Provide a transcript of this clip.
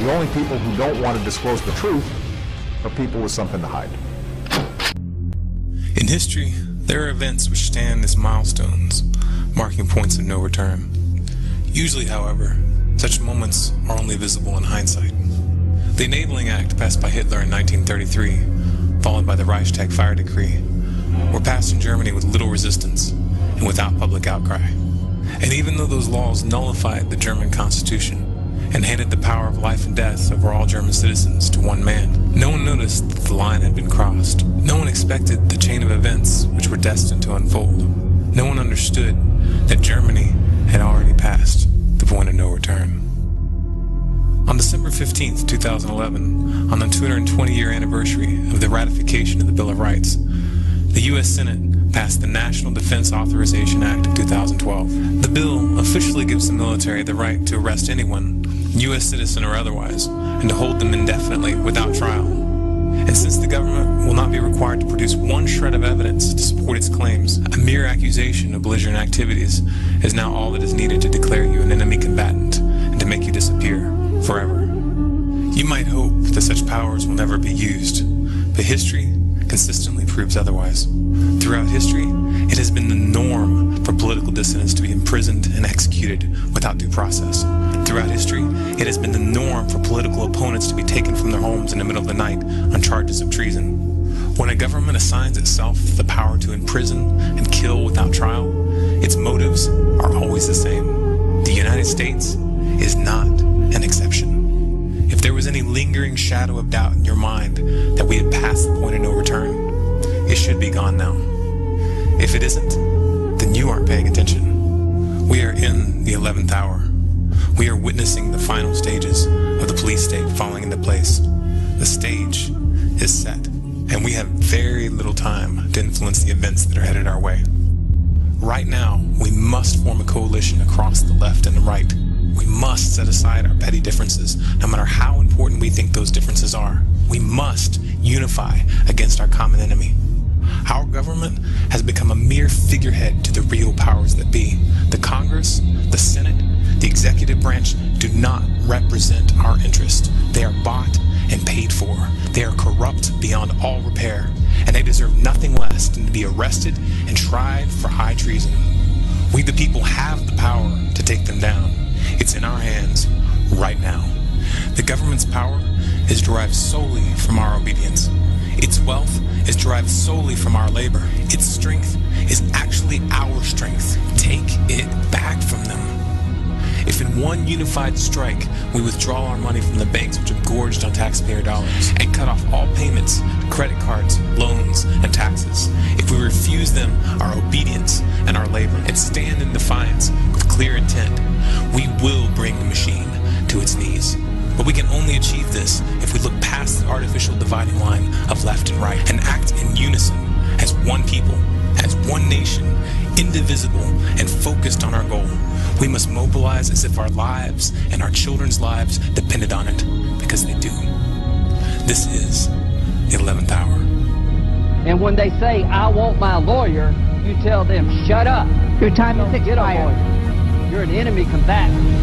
The only people who don't want to disclose the truth are people with something to hide. In history, there are events which stand as milestones, marking points of no return. Usually, however, such moments are only visible in hindsight. The Enabling Act passed by Hitler in 1933, followed by the Reichstag Fire Decree, were passed in Germany with little resistance and without public outcry. And even though those laws nullified the German Constitution and handed the power of life and death over all German citizens to one man, no one noticed that the line had been crossed. No one expected the chain of events which were destined to unfold. No one understood that Germany had already passed the point of no return. On December 15th, 2011, on the 220-year anniversary of the ratification of the Bill of Rights, the U.S. Senate passed the National Defense Authorization Act of 2012. The bill officially gives the military the right to arrest anyone, U.S. citizen or otherwise, and to hold them indefinitely without trial. And since the government will not be required to produce one shred of evidence to support its claims, a mere accusation of belligerent activities is now all that is needed to declare you an enemy combatant and to make you disappear forever. You might hope that such powers will never be used, but history consistently proves otherwise. Throughout history, it has been the norm for political dissidents to be imprisoned and executed without due process. Throughout history, it has been the norm for political opponents to be taken from their homes in the middle of the night on charges of treason. When a government assigns itself the power to imprison and kill without trial, its motives are always the same. The United States is not an exception. If there was any lingering shadow of doubt in your mind that we had passed the point of no return, it should be gone now. If it isn't, then you aren't paying attention. We are in the 11th hour. We are witnessing the final stages of the police state falling into place. The stage is set, and we have very little time to influence the events that are headed our way. Right now, we must form a coalition across the left and the right. We must set aside our petty differences, no matter how important we think those differences are. We must unify against our common enemy. Our government has become a mere figurehead to the real powers that be. The Congress, the Senate, the executive branch do not represent our interest. They are bought and paid for. They are corrupt beyond all repair, and they deserve nothing less than to be arrested and tried for high treason. We the people have the power to take them down. It's in our hands right now. The government's power is derived solely from our obedience. Its wealth is derived solely from our labor. Its strength is actually our strength. Take it back from them. If in one unified strike we withdraw our money from the banks which have gorged on taxpayer dollars and cut off all payments, credit cards, loans, and taxes, if we refuse them our obedience and our labor and stand in defiance with clear intent, we will bring the machine to its knees. But we can only achieve this if we look past the artificial dividing line of left and right and act in unison as one people, as one nation, indivisible and focused on our goal. We must mobilize as if our lives and our children's lives depended on it, because they do. This is the 11th hour. And when they say, I want my lawyer, you tell them, shut up. Your time is expired. You're an enemy combatant.